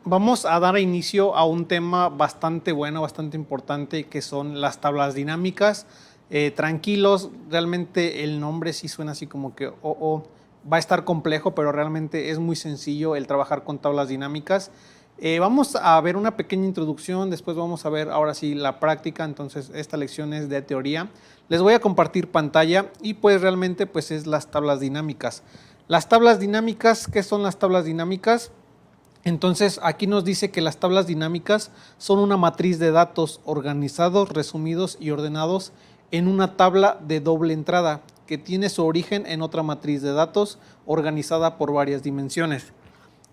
Vamos a dar inicio a un tema bastante bueno, bastante importante, que son las tablas dinámicas. Tranquilos, realmente el nombre sí suena así como que va a estar complejo, pero realmente es muy sencillo el trabajar con tablas dinámicas. Vamos a ver una pequeña introducción, después vamos a ver ahora sí la práctica. Entonces esta lección es de teoría. Les voy a compartir pantalla y pues realmente pues es las tablas dinámicas. Las tablas dinámicas, ¿qué son las tablas dinámicas? Entonces aquí nos dice que las tablas dinámicas son una matriz de datos organizados, resumidos y ordenados en una tabla de doble entrada que tiene su origen en otra matriz de datos organizada por varias dimensiones.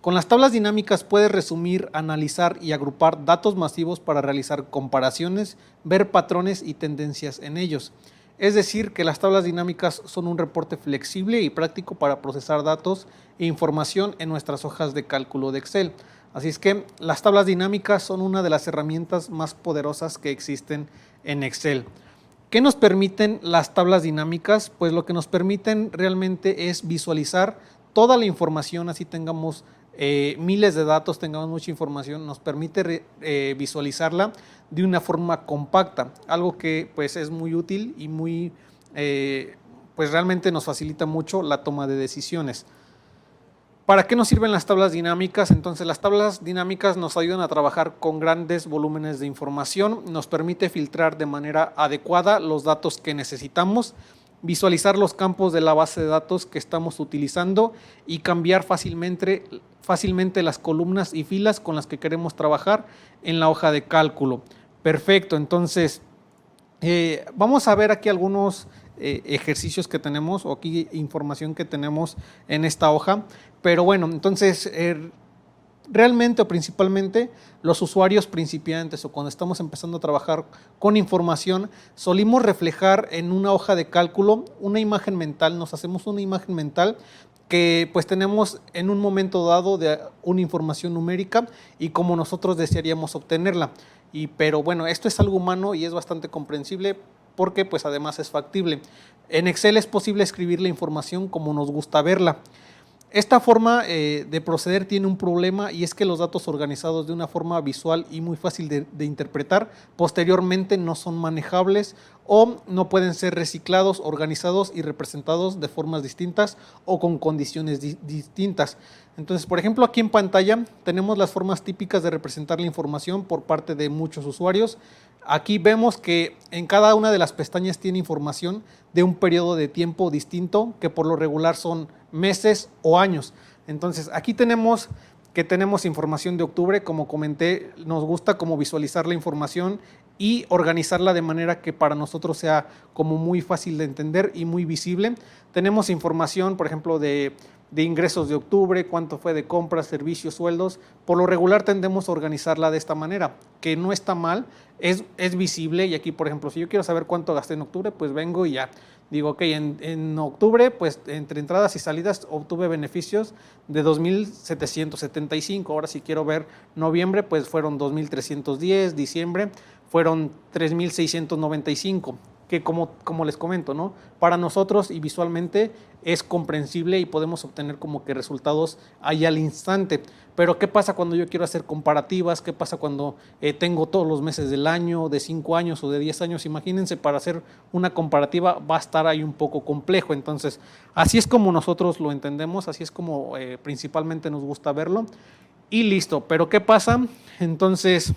Con las tablas dinámicas puedes resumir, analizar y agrupar datos masivos para realizar comparaciones, ver patrones y tendencias en ellos. Es decir, que las tablas dinámicas son un reporte flexible y práctico para procesar datos e información en nuestras hojas de cálculo de Excel. Así es que las tablas dinámicas son una de las herramientas más poderosas que existen en Excel. ¿Qué nos permiten las tablas dinámicas? Pues lo que nos permiten realmente es visualizar toda la información, así tengamos miles de datos, tengamos mucha información, nos permite visualizarla de una forma compacta, algo que pues es muy útil y muy, pues realmente nos facilita mucho la toma de decisiones. ¿Para qué nos sirven las tablas dinámicas? Entonces las tablas dinámicas nos ayudan a trabajar con grandes volúmenes de información, nos permite filtrar de manera adecuada los datos que necesitamos, visualizar los campos de la base de datos que estamos utilizando y cambiar fácilmente las columnas y filas con las que queremos trabajar en la hoja de cálculo. Perfecto, entonces vamos a ver aquí algunos ejercicios que tenemos o aquí información que tenemos en esta hoja. Pero bueno, entonces realmente o principalmente los usuarios principiantes o cuando estamos empezando a trabajar con información, solimos reflejar en una hoja de cálculo una imagen mental, nos hacemos una imagen mental que pues tenemos en un momento dado de una información numérica y como nosotros desearíamos obtenerla. Pero bueno, esto es algo humano y es bastante comprensible porque pues además es factible. En Excel es posible escribir la información como nos gusta verla. Esta forma de proceder tiene un problema y es que los datos organizados de una forma visual y muy fácil de interpretar posteriormente no son manejables o no pueden ser reciclados, organizados y representados de formas distintas o con condiciones distintas. Entonces, por ejemplo, aquí en pantalla tenemos las formas típicas de representar la información por parte de muchos usuarios. Aquí vemos que en cada una de las pestañas tiene información de un periodo de tiempo distinto que por lo regular son meses o años. Entonces aquí tenemos que tenemos información de octubre, como comenté, nos gusta como visualizar la información y organizarla de manera que para nosotros sea como muy fácil de entender y muy visible. Tenemos información, por ejemplo, de ingresos de octubre, cuánto fue de compras, servicios, sueldos. Por lo regular tendemos a organizarla de esta manera, que no está mal, es visible. Y aquí, por ejemplo, si yo quiero saber cuánto gasté en octubre, pues vengo y ya digo, ok, en octubre, pues entre entradas y salidas obtuve beneficios de 2,775. Ahora si quiero ver noviembre, pues fueron 2,310, diciembre fueron 3,695, que como les comento, ¿no? Para nosotros y visualmente es comprensible y podemos obtener como que resultados ahí al instante. Pero ¿qué pasa cuando yo quiero hacer comparativas? ¿Qué pasa cuando tengo todos los meses del año, de 5 años o de 10 años? Imagínense, para hacer una comparativa va a estar ahí un poco complejo. Entonces, así es como nosotros lo entendemos, así es como principalmente nos gusta verlo. Y listo, pero ¿qué pasa? Entonces,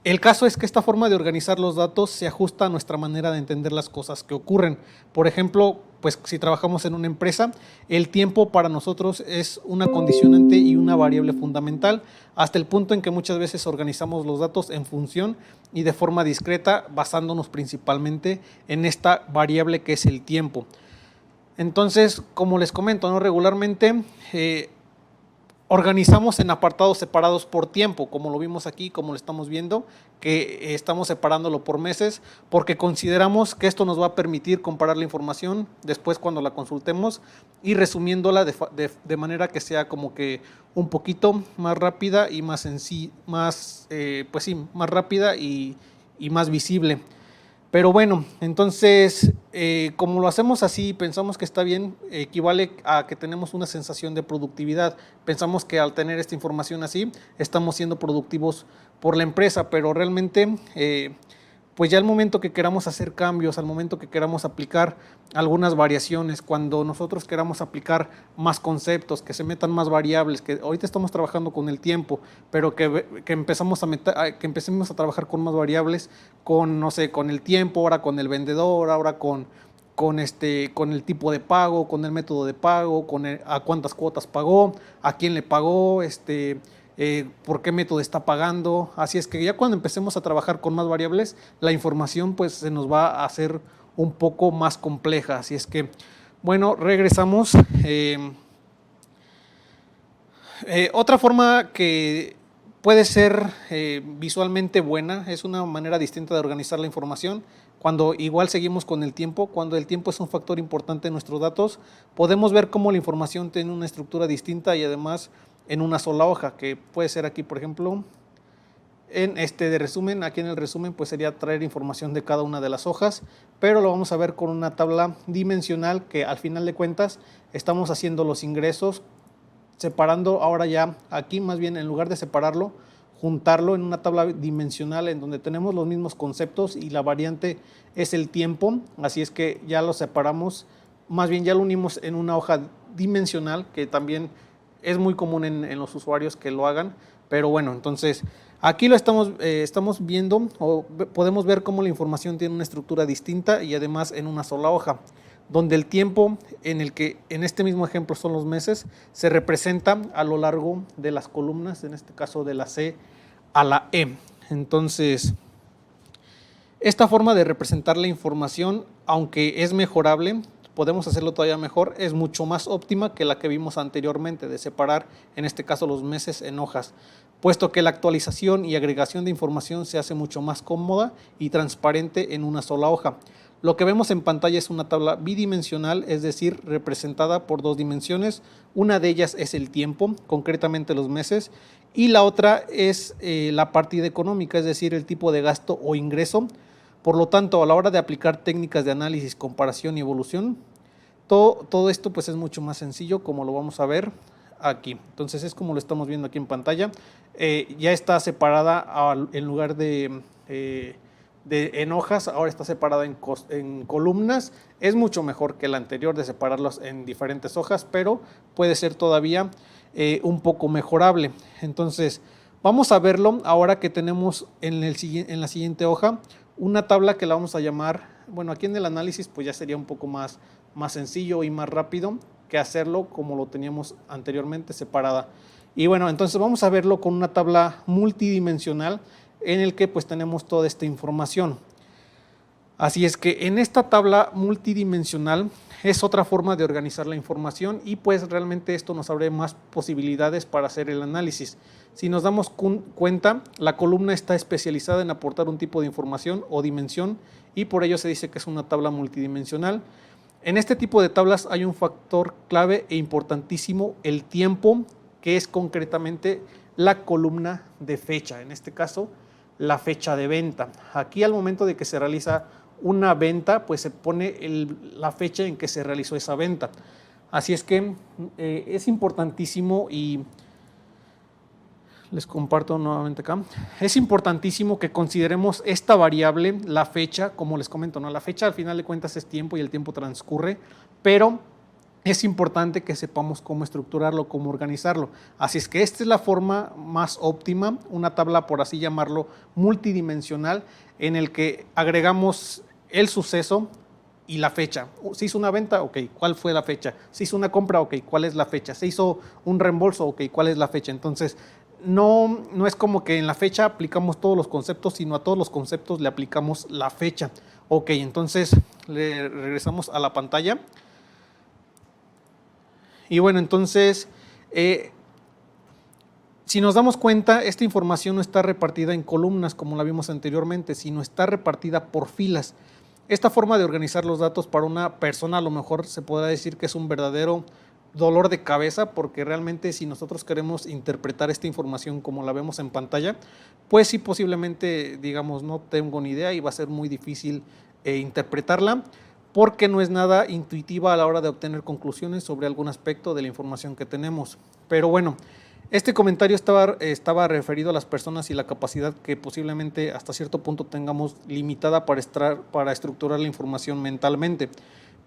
el caso es que esta forma de organizar los datos se ajusta a nuestra manera de entender las cosas que ocurren. Por ejemplo, pues si trabajamos en una empresa, el tiempo para nosotros es una condicionante y una variable fundamental, hasta el punto en que muchas veces organizamos los datos en función y de forma discreta, basándonos principalmente en esta variable que es el tiempo. Entonces, como les comento, ¿no? Regularmente organizamos en apartados separados por tiempo, como lo vimos aquí, como lo estamos viendo, que estamos separándolo por meses, porque consideramos que esto nos va a permitir comparar la información después cuando la consultemos y resumiéndola de manera que sea como que un poquito más rápida y más rápida y más visible. Pero bueno, entonces, como lo hacemos así, pensamos que está bien, equivale a que tenemos una sensación de productividad. Pensamos que al tener esta información así, estamos siendo productivos por la empresa, pero realmente, pues ya al momento que queramos hacer cambios, al momento que queramos aplicar algunas variaciones, cuando nosotros queramos aplicar más conceptos, que se metan más variables, que ahorita estamos trabajando con el tiempo, pero que empecemos a trabajar con más variables, con, no sé, con el tiempo, ahora con el vendedor, ahora con el tipo de pago, con el método de pago, a cuántas cuotas pagó, a quién le pagó, por qué método está pagando. Así es que ya cuando empecemos a trabajar con más variables, la información pues se nos va a hacer un poco más compleja. Así es que, bueno, regresamos. Otra forma que puede ser visualmente buena, es una manera distinta de organizar la información. Cuando igual seguimos con el tiempo, cuando el tiempo es un factor importante en nuestros datos, podemos ver cómo la información tiene una estructura distinta y además en una sola hoja, que puede ser aquí, por ejemplo, en este de resumen. Aquí en el resumen pues sería traer información de cada una de las hojas, pero lo vamos a ver con una tabla dimensional que al final de cuentas estamos haciendo los ingresos, separando ahora ya aquí, más bien en lugar de separarlo, juntarlo en una tabla dimensional en donde tenemos los mismos conceptos y la variante es el tiempo. Así es que ya lo separamos, más bien ya lo unimos en una hoja dimensional, que también es muy común en los usuarios que lo hagan. Pero bueno, entonces aquí lo estamos viendo, o podemos ver cómo la información tiene una estructura distinta y además en una sola hoja, donde el tiempo en el que en este mismo ejemplo son los meses, se representa a lo largo de las columnas, en este caso de la C a la E. Entonces, esta forma de representar la información, aunque es mejorable, podemos hacerlo todavía mejor, es mucho más óptima que la que vimos anteriormente, de separar en este caso los meses en hojas, puesto que la actualización y agregación de información se hace mucho más cómoda y transparente en una sola hoja. Lo que vemos en pantalla es una tabla bidimensional, es decir, representada por dos dimensiones. Una de ellas es el tiempo, concretamente los meses, y la otra es la partida económica, es decir, el tipo de gasto o ingreso. Por lo tanto, a la hora de aplicar técnicas de análisis, comparación y evolución, todo esto pues es mucho más sencillo, como lo vamos a ver aquí. Entonces es como lo estamos viendo aquí en pantalla. Ya está separada en lugar de en hojas, ahora está separada en columnas. Es mucho mejor que la anterior de separarlos en diferentes hojas, pero puede ser todavía un poco mejorable. Entonces vamos a verlo ahora que tenemos en la siguiente hoja una tabla que la vamos a llamar, bueno, aquí en el análisis pues ya sería un poco más sencillo y más rápido que hacerlo como lo teníamos anteriormente, separada. Y bueno, entonces vamos a verlo con una tabla multidimensional en el que pues tenemos toda esta información. Así es que en esta tabla multidimensional es otra forma de organizar la información y pues realmente esto nos abre más posibilidades para hacer el análisis. Si nos damos cuenta, la columna está especializada en aportar un tipo de información o dimensión y por ello se dice que es una tabla multidimensional. En este tipo de tablas hay un factor clave e importantísimo, el tiempo, que es concretamente la columna de fecha, en este caso la fecha de venta. Aquí al momento de que se realiza una venta, pues se pone la fecha en que se realizó esa venta. Así es que es importantísimo y les comparto nuevamente acá. Es importantísimo que consideremos esta variable, la fecha, como les comento, ¿no? La fecha al final de cuentas es tiempo y el tiempo transcurre, pero es importante que sepamos cómo estructurarlo, cómo organizarlo. Así es que esta es la forma más óptima, una tabla, por así llamarlo, multidimensional, en el que agregamos el suceso y la fecha. ¿Se hizo una venta? Ok, ¿cuál fue la fecha? ¿Se hizo una compra? Ok, ¿cuál es la fecha? ¿Se hizo un reembolso? Ok, ¿cuál es la fecha? Entonces, no es como que en la fecha aplicamos todos los conceptos, sino a todos los conceptos le aplicamos la fecha. Ok, entonces le regresamos a la pantalla. Y bueno, entonces, si nos damos cuenta, esta información no está repartida en columnas como la vimos anteriormente, sino está repartida por filas. Esta forma de organizar los datos para una persona a lo mejor se podrá decir que es un verdadero dolor de cabeza, porque realmente si nosotros queremos interpretar esta información como la vemos en pantalla, pues sí, posiblemente digamos no tengo ni idea y va a ser muy difícil interpretarla, porque no es nada intuitiva a la hora de obtener conclusiones sobre algún aspecto de la información que tenemos. Pero bueno, este comentario estaba referido a las personas y la capacidad que posiblemente hasta cierto punto tengamos limitada para estructurar la información mentalmente.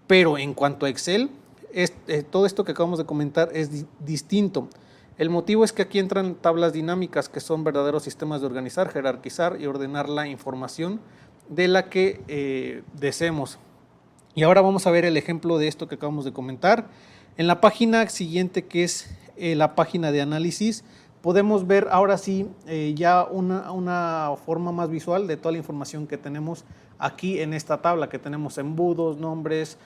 Pero en cuanto a Excel, todo esto que acabamos de comentar es distinto. El motivo es que aquí entran tablas dinámicas, que son verdaderos sistemas de organizar, jerarquizar y ordenar la información de la que deseemos. Y ahora vamos a ver el ejemplo de esto que acabamos de comentar. En la página siguiente, que es la página de análisis, podemos ver ahora sí ya una forma más visual de toda la información que tenemos aquí en esta tabla, que tenemos embudos, nombres,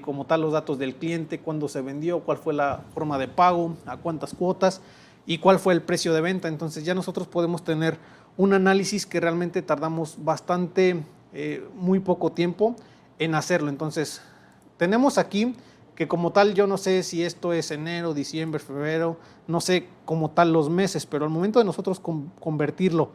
como tal los datos del cliente, cuándo se vendió, cuál fue la forma de pago, a cuántas cuotas y cuál fue el precio de venta. Entonces ya nosotros podemos tener un análisis que realmente tardamos muy poco tiempo en hacerlo. Entonces tenemos aquí que como tal yo no sé si esto es enero, diciembre, febrero, no sé como tal los meses, pero al momento de nosotros convertirlo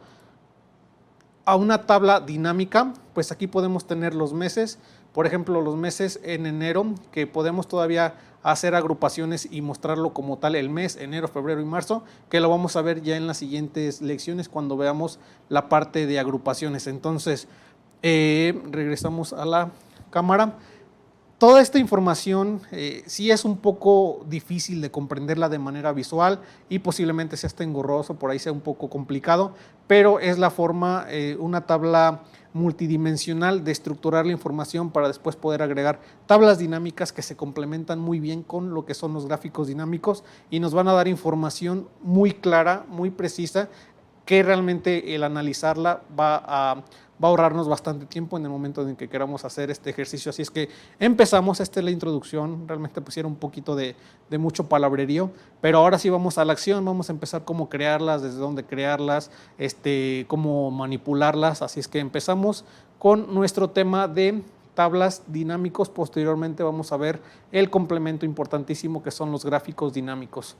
a una tabla dinámica, pues aquí podemos tener los meses. Por ejemplo, los meses en enero, que podemos todavía hacer agrupaciones y mostrarlo como tal el mes, enero, febrero y marzo, que lo vamos a ver ya en las siguientes lecciones cuando veamos la parte de agrupaciones. Entonces, regresamos a la cámara. Toda esta información sí es un poco difícil de comprenderla de manera visual y posiblemente sea hasta engorroso, por ahí sea un poco complicado, pero es la forma, una tabla multidimensional de estructurar la información para después poder agregar tablas dinámicas que se complementan muy bien con lo que son los gráficos dinámicos y nos van a dar información muy clara, muy precisa, que realmente el analizarla va a ahorrarnos bastante tiempo en el momento en que queramos hacer este ejercicio. Así es que empezamos, esta es la introducción, realmente pusiera un poquito de mucho palabrerío, pero ahora sí vamos a la acción, vamos a empezar cómo crearlas, desde dónde crearlas, cómo manipularlas. Así es que empezamos con nuestro tema de tablas dinámicos. Posteriormente vamos a ver el complemento importantísimo que son los gráficos dinámicos.